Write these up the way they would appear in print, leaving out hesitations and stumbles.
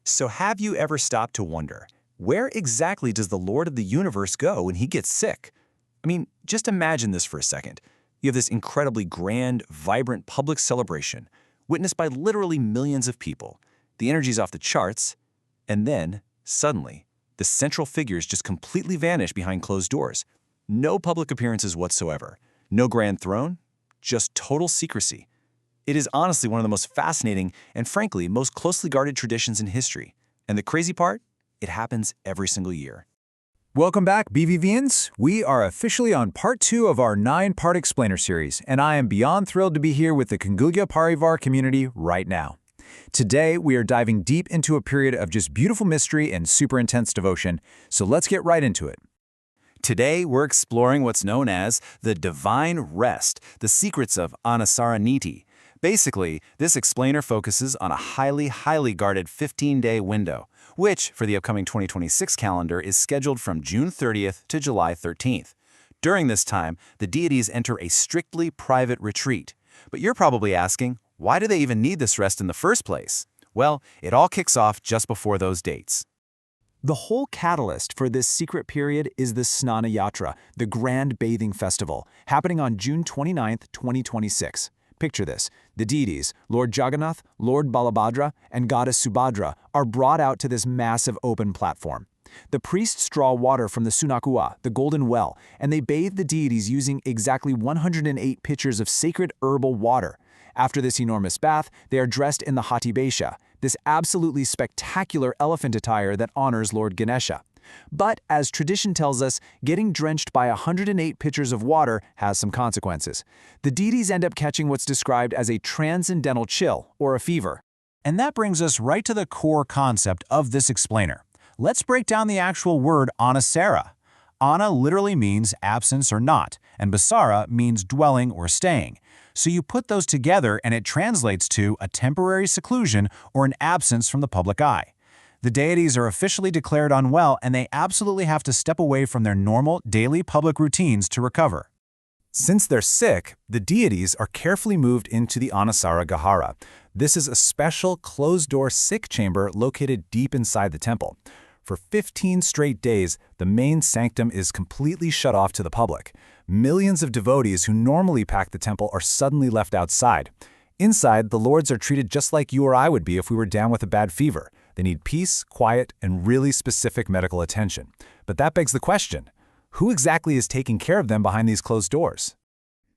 So have you ever stopped to wonder, where exactly does the Lord of the universe go when he gets sick? I mean, just imagine this for a second. You have this incredibly grand, vibrant public celebration, witnessed by literally millions of people. The energy's off the charts, and then, suddenly, the central figures just completely vanish behind closed doors. No public appearances whatsoever. No grand throne, just total secrecy. It is honestly one of the most fascinating and, frankly, most closely guarded traditions in history. And the crazy part? It happens every single year. Welcome back, BVVians. We are officially on part 2 of our 9-part explainer series, and I am beyond thrilled to be here with the Kangugya Parivar community right now. Today, we are diving deep into a period of just beautiful mystery and super intense devotion, so let's get right into it. Today, we're exploring what's known as the Divine Rest, the secrets of Anasara Niti. Basically, this explainer focuses on a highly guarded 15-day window, which, for the upcoming 2026 calendar, is scheduled from June 30th to July 13th. During this time, the deities enter a strictly private retreat. But you're probably asking, why do they even need this rest in the first place? Well, it all kicks off just before those dates. The whole catalyst for this secret period is the Snana Jatra, the Grand Bathing Festival, happening on June 29th, 2026. Picture this. The deities, Lord Jagannath, Lord Balabhadra, and Goddess Subhadra, are brought out to this massive open platform. The priests draw water from the Sunakua, the golden well, and they bathe the deities using exactly 108 pitchers of sacred herbal water. After this enormous bath, they are dressed in the Hati Besha, this absolutely spectacular elephant attire that honors Lord Ganesha. But, as tradition tells us, getting drenched by 108 pitchers of water has some consequences. The deities end up catching what's described as a transcendental chill, or a fever. And that brings us right to the core concept of this explainer. Let's break down the actual word Anasara. Ana literally means absence or not, and Basara means dwelling or staying. So you put those together and it translates to a temporary seclusion or an absence from the public eye. The deities are officially declared unwell and they absolutely have to step away from their normal daily public routines to recover. Since they're sick, the deities are carefully moved into the Anasara Gahara. This is a special closed-door sick chamber located deep inside the temple. For 15 straight days, the main sanctum is completely shut off to the public. Millions of devotees who normally pack the temple are suddenly left outside. Inside, the lords are treated just like you or I would be if we were down with a bad fever. They need peace, quiet, and really specific medical attention. But that begs the question, who exactly is taking care of them behind these closed doors?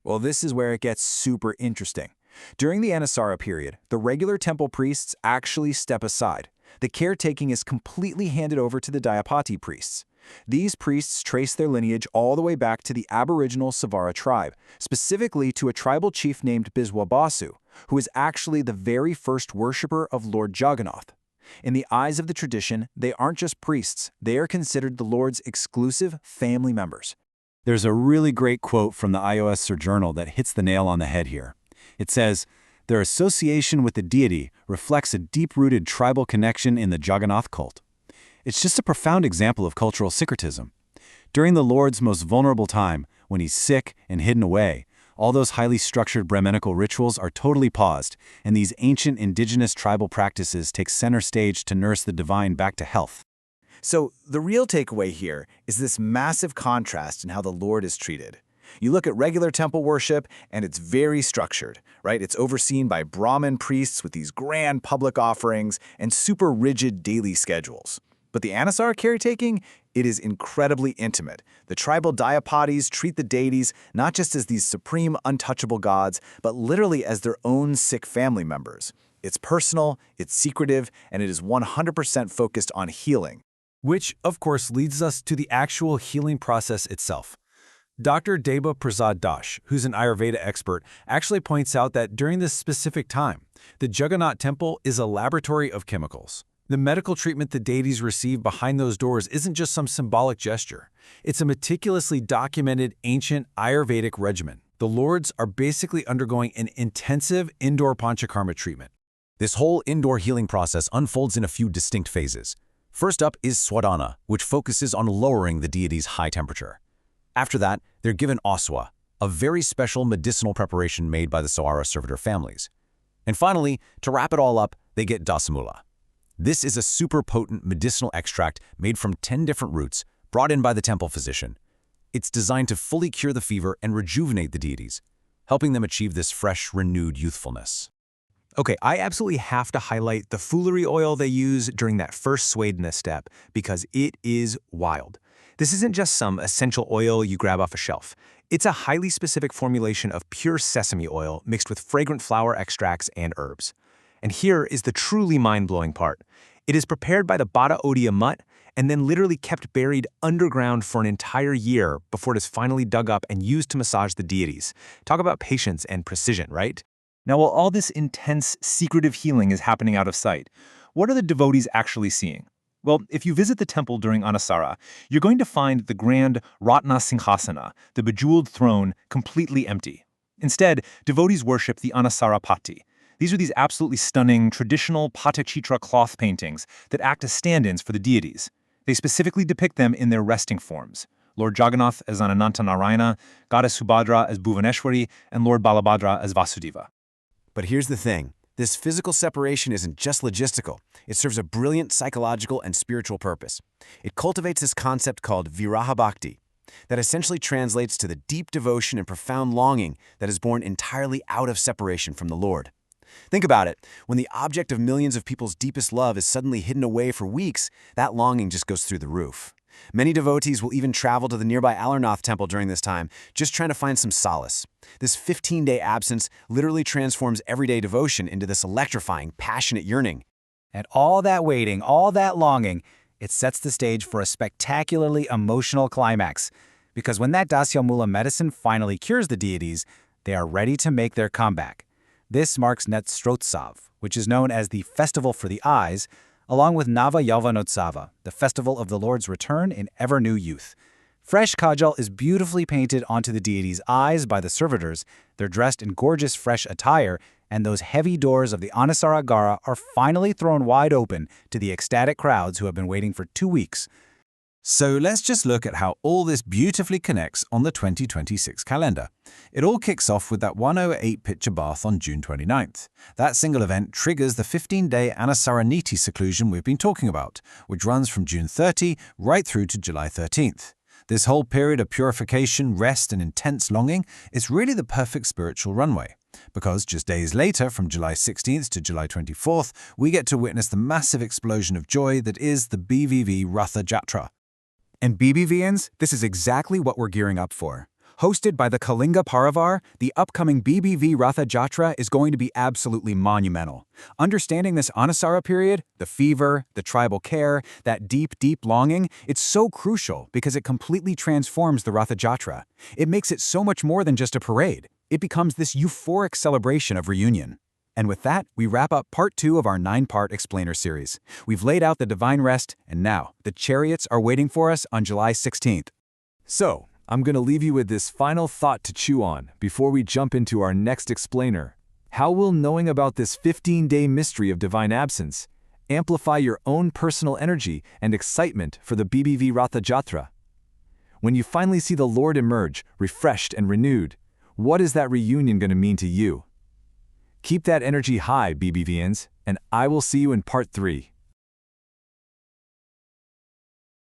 Well, this is where it gets super interesting. During the Anasara period, the regular temple priests actually step aside. The caretaking is completely handed over to the Dayapati priests. These priests trace their lineage all the way back to the Aboriginal Savara tribe, specifically to a tribal chief named Biswabasu, who is actually the very first worshipper of Lord Jagannath. In the eyes of the tradition, they aren't just priests, they are considered the Lord's exclusive family members. There's a really great quote from the iOS Sojournal that hits the nail on the head here. It says, "Their association with the deity reflects a deep-rooted tribal connection in the Jagannath cult." It's just a profound example of cultural syncretism. During the Lord's most vulnerable time, when he's sick and hidden away, all those highly structured Brahminical rituals are totally paused, and these ancient indigenous tribal practices take center stage to nurse the divine back to health. So the real takeaway here is this massive contrast in how the Lord is treated. You look at regular temple worship, and it's very structured, right? It's overseen by Brahmin priests with these grand public offerings and super rigid daily schedules. But the Anasara caretaking, it is incredibly intimate. The tribal Dayapatis treat the deities not just as these supreme, untouchable gods, but literally as their own sick family members. It's personal, it's secretive, and it is 100% focused on healing. Which, of course, leads us to the actual healing process itself. Dr. Deba Prasad Dash, who's an Ayurveda expert, actually points out that during this specific time, the Jagannath temple is a laboratory of chemicals. The medical treatment the deities receive behind those doors isn't just some symbolic gesture. It's a meticulously documented ancient Ayurvedic regimen. The lords are basically undergoing an intensive indoor panchakarma treatment. This whole indoor healing process unfolds in a few distinct phases. First up is Swadhana, which focuses on lowering the deity's high temperature. After that, they're given Aswa, a very special medicinal preparation made by the Sawara servitor families. And finally, to wrap it all up, they get Dasamula. This is a super potent medicinal extract made from 10 different roots, brought in by the temple physician. It's designed to fully cure the fever and rejuvenate the deities, helping them achieve this fresh, renewed youthfulness. Okay, I absolutely have to highlight the foolery oil they use during that first Swadana step because it is wild. This isn't just some essential oil you grab off a shelf. It's a highly specific formulation of pure sesame oil mixed with fragrant flower extracts and herbs. And here is the truly mind-blowing part. It is prepared by the Bada Odia mutt and then literally kept buried underground for an entire year before it is finally dug up and used to massage the deities. Talk about patience and precision, right? Now, while all this intense, secretive healing is happening out of sight, what are the devotees actually seeing? Well, if you visit the temple during Anasara, you're going to find the grand Ratna Singhasana, the bejeweled throne, completely empty. Instead, devotees worship the Anasara Patti. These are these absolutely stunning, traditional Patachitra cloth paintings that act as stand-ins for the deities. They specifically depict them in their resting forms. Lord Jagannath as Ananta Narayana, Goddess Subhadra as Bhuvaneshwari, and Lord Balabhadra as Vasudeva. But here's the thing. This physical separation isn't just logistical. It serves a brilliant psychological and spiritual purpose. It cultivates this concept called Viraha Bhakti, that essentially translates to the deep devotion and profound longing that is born entirely out of separation from the Lord. Think about it. When the object of millions of people's deepest love is suddenly hidden away for weeks, that longing just goes through the roof. Many devotees will even travel to the nearby Alarnath temple during this time, just trying to find some solace. This 15-day absence literally transforms everyday devotion into this electrifying, passionate yearning. And all that waiting, all that longing, it sets the stage for a spectacularly emotional climax. Because when that Dasyamula medicine finally cures the deities, they are ready to make their comeback. This marks Netsrotsav, which is known as the Festival for the Eyes, along with Nava Yavanotsava, the festival of the Lord's return in ever-new youth. Fresh kajal is beautifully painted onto the deities' eyes by the servitors. They're dressed in gorgeous fresh attire, and those heavy doors of the Anasara Gara are finally thrown wide open to the ecstatic crowds who have been waiting for 2 weeks. So let's just look at how all this beautifully connects on the 2026 calendar. It all kicks off with that 108 pitcher bath on June 29th. That single event triggers the 15-day Anasara Niti seclusion we've been talking about, which runs from June 30 right through to July 13th. This whole period of purification, rest, and intense longing is really the perfect spiritual runway. Because just days later, from July 16th to July 24th, we get to witness the massive explosion of joy that is the BVV Ratha Jatra. And BBVians, this is exactly what we're gearing up for. Hosted by the Kalinga Parivar, the upcoming BBV Ratha Jatra is going to be absolutely monumental. Understanding this Anasara period, the fever, the tribal care, that deep, deep longing, it's so crucial because it completely transforms the Ratha Jatra. It makes it so much more than just a parade. It becomes this euphoric celebration of reunion. And with that, we wrap up part 2 of our 9-part explainer series. We've laid out the divine rest, and now the chariots are waiting for us on July 16th. So, I'm going to leave you with this final thought to chew on before we jump into our next explainer. How will knowing about this 15-day mystery of divine absence amplify your own personal energy and excitement for the BBV Ratha Jatra? When you finally see the Lord emerge, refreshed and renewed, what is that reunion going to mean to you? Keep that energy high, BBVians, and I will see you in part 3.